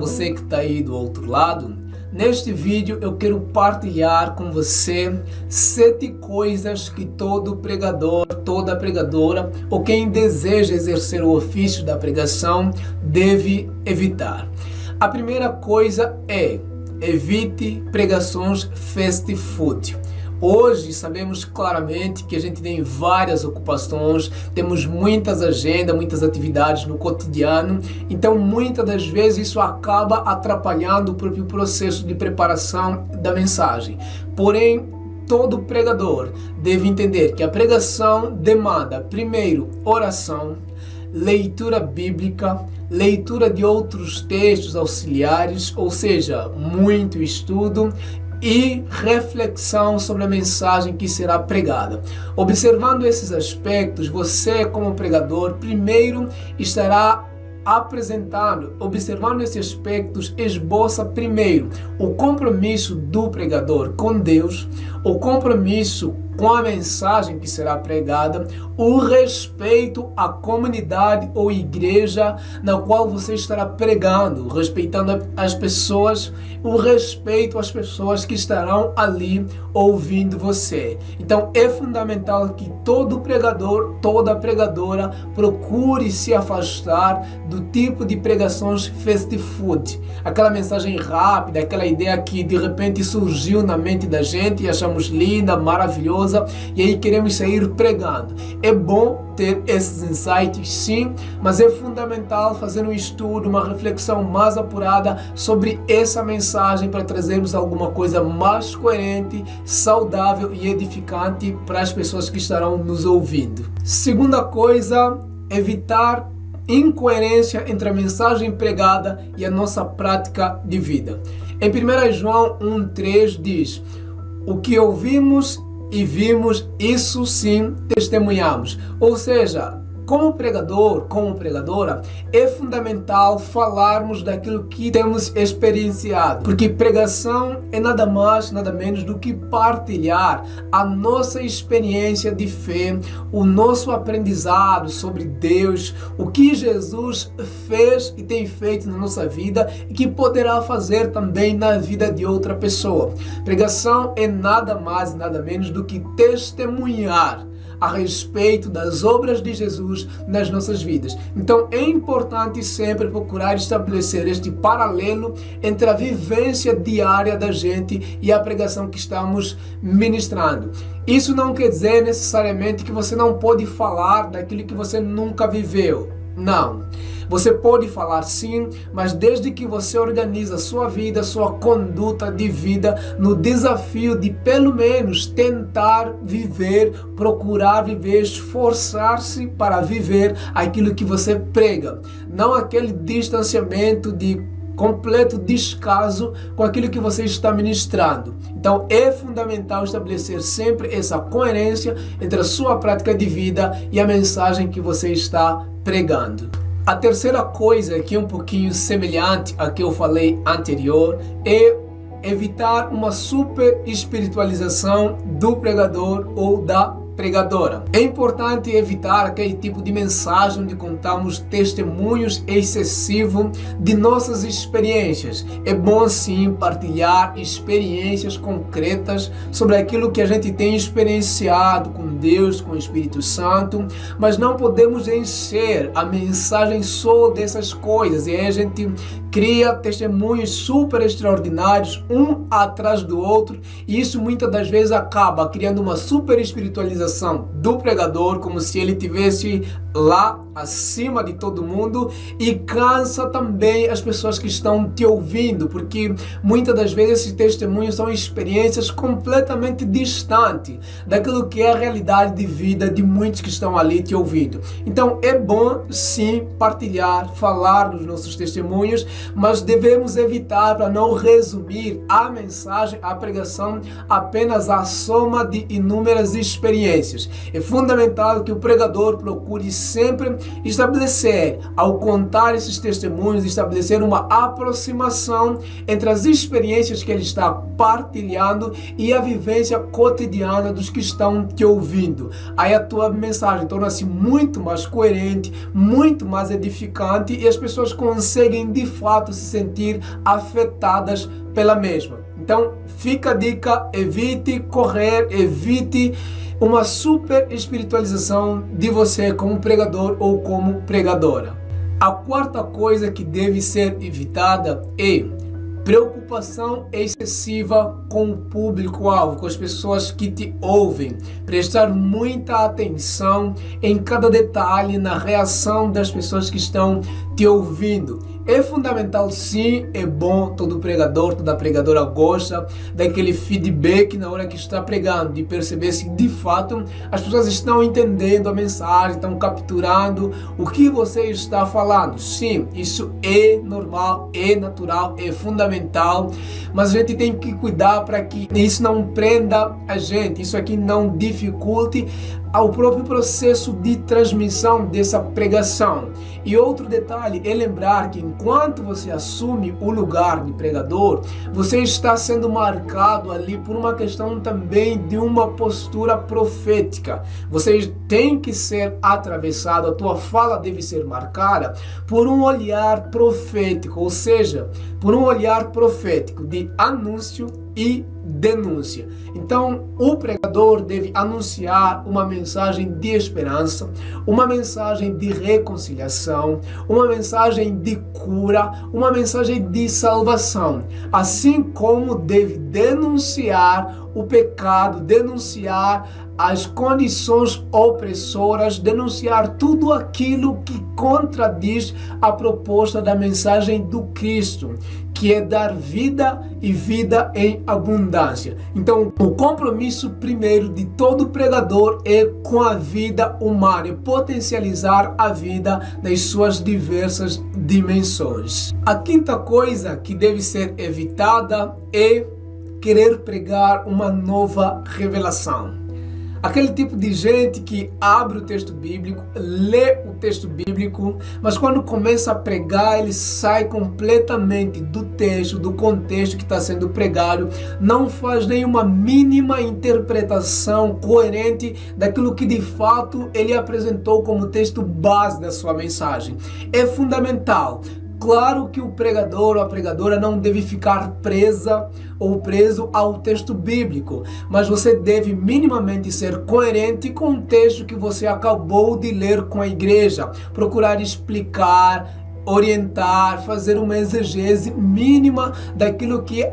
você que está aí do outro lado. Neste vídeo eu quero partilhar com você 7 coisas que todo pregador, toda pregadora ou quem deseja exercer o ofício da pregação deve evitar. A primeira coisa é: evite pregações fast food. Hoje sabemos claramente que a gente tem várias ocupações, temos muitas agendas, muitas atividades no cotidiano, então muitas das vezes isso acaba atrapalhando o próprio processo de preparação da mensagem. Porém, todo pregador deve entender que a pregação demanda, primeiro, oração, leitura bíblica, leitura de outros textos auxiliares, ou seja, muito estudo, e reflexão sobre a mensagem que será pregada. Observando esses aspectos, você como pregador primeiro estará apresentando, observando esses aspectos, esboça primeiro o compromisso do pregador com Deus, o compromisso com a mensagem que será pregada, o respeito à comunidade ou igreja na qual você estará pregando, respeitando as pessoas, o respeito às pessoas que estarão ali ouvindo você. Então é fundamental que todo pregador, toda pregadora procure se afastar do tipo de pregações fast food, aquela mensagem rápida, aquela ideia que de repente surgiu na mente da gente e achamos linda, maravilhosa, e aí queremos sair pregando. É bom ter esses insights, sim, mas é fundamental fazer um estudo, uma reflexão mais apurada sobre essa mensagem para trazermos alguma coisa mais coerente, saudável e edificante para as pessoas que estarão nos ouvindo. Segunda coisa, evitar incoerência entre a mensagem pregada e a nossa prática de vida. Em 1 João 1,3 diz: o que ouvimos e vimos, isso sim testemunhamos. Ou seja, como pregador, como pregadora, é fundamental falarmos daquilo que temos experienciado, porque pregação é nada mais, nada menos do que partilhar a nossa experiência de fé, o nosso aprendizado sobre Deus, o que Jesus fez e tem feito na nossa vida e que poderá fazer também na vida de outra pessoa. Pregação é nada mais, nada menos do que testemunhar a respeito das obras de Jesus nas nossas vidas. Então é importante sempre procurar estabelecer este paralelo entre a vivência diária da gente e a pregação que estamos ministrando. Isso não quer dizer necessariamente que você não pode falar daquilo que você nunca viveu. Não. Você pode falar sim, mas desde que você organiza a sua vida, sua conduta de vida no desafio de pelo menos tentar viver, procurar viver, esforçar-se para viver aquilo que você prega. Não aquele distanciamento de completo descaso com aquilo que você está ministrando. Então é fundamental estabelecer sempre essa coerência entre a sua prática de vida e a mensagem que você está pregando. A terceira coisa, que é um pouquinho semelhante à que eu falei anterior, é evitar uma super espiritualização do pregador ou da pregadora. É importante evitar aquele tipo de mensagem onde contamos testemunhos excessivos de nossas experiências. É bom sim partilhar experiências concretas sobre aquilo que a gente tem experienciado com Deus, com o Espírito Santo, mas não podemos encher a mensagem só dessas coisas e aí a gente cria testemunhos super extraordinários um atrás do outro e isso muitas das vezes acaba criando uma super espiritualização do pregador, como se ele tivesse lá acima de todo mundo, e cansa também as pessoas que estão te ouvindo, porque muitas das vezes esses testemunhos são experiências completamente distantes daquilo que é a realidade de vida de muitos que estão ali te ouvindo. Então é bom sim partilhar, falar dos nossos testemunhos, mas devemos evitar para não resumir a mensagem, a pregação apenas à soma de inúmeras experiências. É fundamental que o pregador procure sempre estabelecer, ao contar esses testemunhos, estabelecer uma aproximação entre as experiências que ele está partilhando e a vivência cotidiana dos que estão te ouvindo. Aí a tua mensagem torna-se muito mais coerente, muito mais edificante e as pessoas conseguem de fato se sentir afetadas pela mesma. Então fica a dica, evite correr, evite uma super espiritualização de você como pregador ou como pregadora. A quarta coisa que deve ser evitada é preocupação excessiva com o público-alvo, com as pessoas que te ouvem. Prestar muita atenção em cada detalhe na reação das pessoas que estão te ouvindo. É fundamental, sim, é bom, todo pregador, toda pregadora gosta daquele feedback na hora que está pregando, de perceber se de fato as pessoas estão entendendo a mensagem, estão capturando o que você está falando. Sim, isso é normal, é natural, é fundamental, mas a gente tem que cuidar para que isso não prenda a gente, isso aqui não dificulte ao próprio processo de transmissão dessa pregação. E outro detalhe é lembrar que enquanto você assume o lugar de pregador, você está sendo marcado ali por uma questão também de uma postura profética. Você tem que ser atravessado, a tua fala deve ser marcada por um olhar profético, ou seja, por um olhar profético de anúncio e denúncia. Então, o pregador deve anunciar uma mensagem de esperança, uma mensagem de reconciliação, uma mensagem de cura, uma mensagem de salvação, assim como deve denunciar o pecado, denunciar as condições opressoras, denunciar tudo aquilo que contradiz a proposta da mensagem do Cristo, que é dar vida e vida em abundância. Então, o compromisso primeiro de todo pregador é com a vida humana, é potencializar a vida nas suas diversas dimensões. A quinta coisa que deve ser evitada é querer pregar uma nova revelação. Aquele tipo de gente que abre o texto bíblico, lê o texto bíblico, mas quando começa a pregar, ele sai completamente do texto, do contexto que está sendo pregado, não faz nenhuma mínima interpretação coerente daquilo que de fato ele apresentou como texto base da sua mensagem. É fundamental. Claro que o pregador ou a pregadora não deve ficar presa ou preso ao texto bíblico, mas você deve minimamente ser coerente com o texto que você acabou de ler com a igreja. Procurar explicar, orientar, fazer uma exegese mínima daquilo que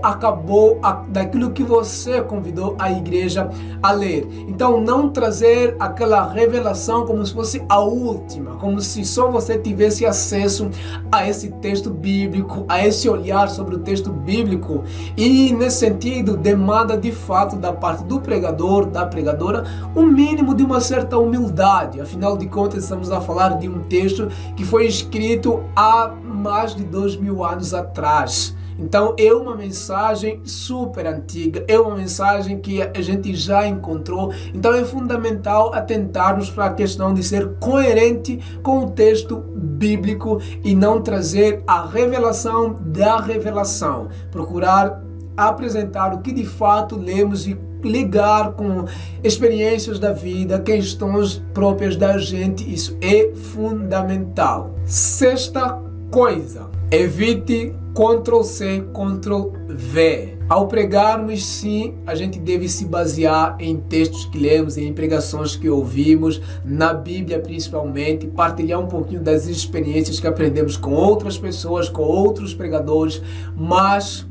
daquilo que você convidou a igreja a ler. Então, não trazer aquela revelação como se fosse a última, como se só você tivesse acesso a esse texto bíblico, a esse olhar sobre o texto bíblico. E nesse sentido, demanda de fato da parte do pregador, da pregadora, um mínimo de uma certa humildade. Afinal de contas, estamos a falar de um texto que foi escrito há mais de 2000 anos atrás. Então é uma mensagem super antiga, é uma mensagem que a gente já encontrou. Então é fundamental atentarmos para a questão de ser coerente com o texto bíblico e não trazer a revelação da revelação. Procurar apresentar o que de fato lemos e ligar com experiências da vida, questões próprias da gente. Isso é fundamental. Sexta coisa, evite Ctrl+C, Ctrl+V. Ao pregarmos, sim, a gente deve se basear em textos que lemos, em pregações que ouvimos, na Bíblia principalmente, partilhar um pouquinho das experiências que aprendemos com outras pessoas, com outros pregadores, mas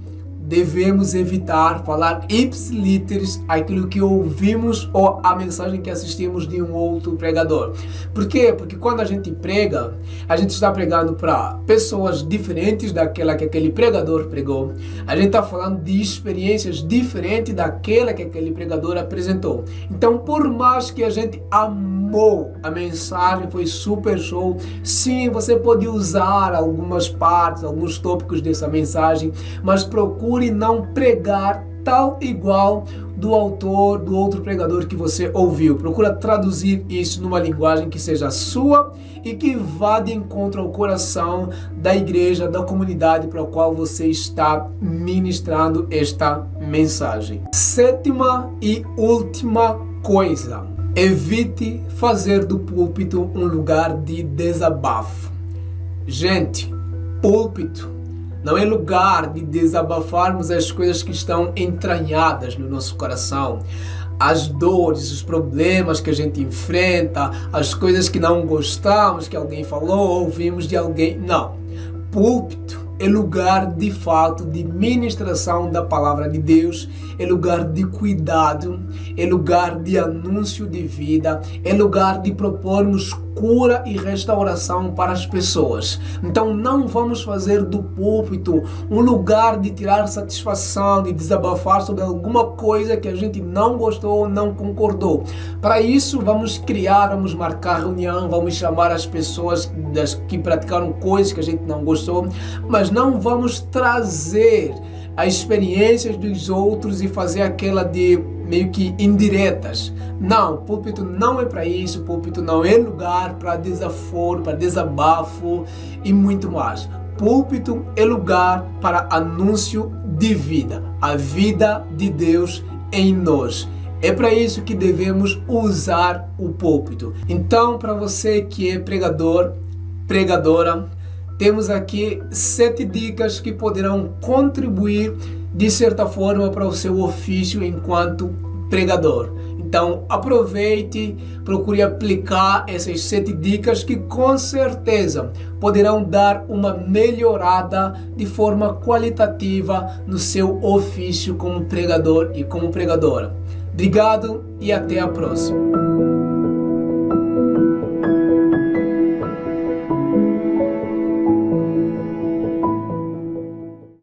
devemos evitar falar ipsiliteris aquilo que ouvimos ou a mensagem que assistimos de um outro pregador. Por quê? Porque quando a gente prega, a gente está pregando para pessoas diferentes daquela que aquele pregador pregou. A gente está falando de experiências diferentes daquela que aquele pregador apresentou. Então, por mais que a gente amou a mensagem, foi super show, sim, você pode usar algumas partes, alguns tópicos dessa mensagem, mas procure não pregar tal igual do autor, do outro pregador que você ouviu. Procura traduzir isso numa linguagem que seja sua e que vá de encontro ao coração da igreja, da comunidade para a qual você está ministrando esta mensagem. Sétima e última coisa: evite fazer do púlpito um lugar de desabafo. Gente, púlpito não é lugar de desabafarmos as coisas que estão entranhadas no nosso coração. As dores, os problemas que a gente enfrenta, as coisas que não gostamos, que alguém falou, ouvimos de alguém. Não. Púlpito é lugar de fato de ministração da palavra de Deus, é lugar de cuidado, é lugar de anúncio de vida, é lugar de propormos cura e restauração para as pessoas. Então não vamos fazer do púlpito um lugar de tirar satisfação, de desabafar sobre alguma coisa que a gente não gostou ou não concordou. Para isso vamos marcar reunião, vamos chamar as pessoas que praticaram coisas que a gente não gostou, mas não vamos trazer as experiências dos outros e fazer aquela de meio que indiretas. Não, púlpito não é para isso, púlpito não é lugar para desaforo, para desabafo e muito mais. Púlpito é lugar para anúncio de vida, a vida de Deus em nós. É para isso que devemos usar o púlpito. Então, para você que é pregador, pregadora, temos aqui 7 dicas que poderão contribuir de certa forma para o seu ofício enquanto pregador. Então aproveite, procure aplicar essas 7 dicas que com certeza poderão dar uma melhorada de forma qualitativa no seu ofício como pregador e como pregadora. Obrigado e até a próxima.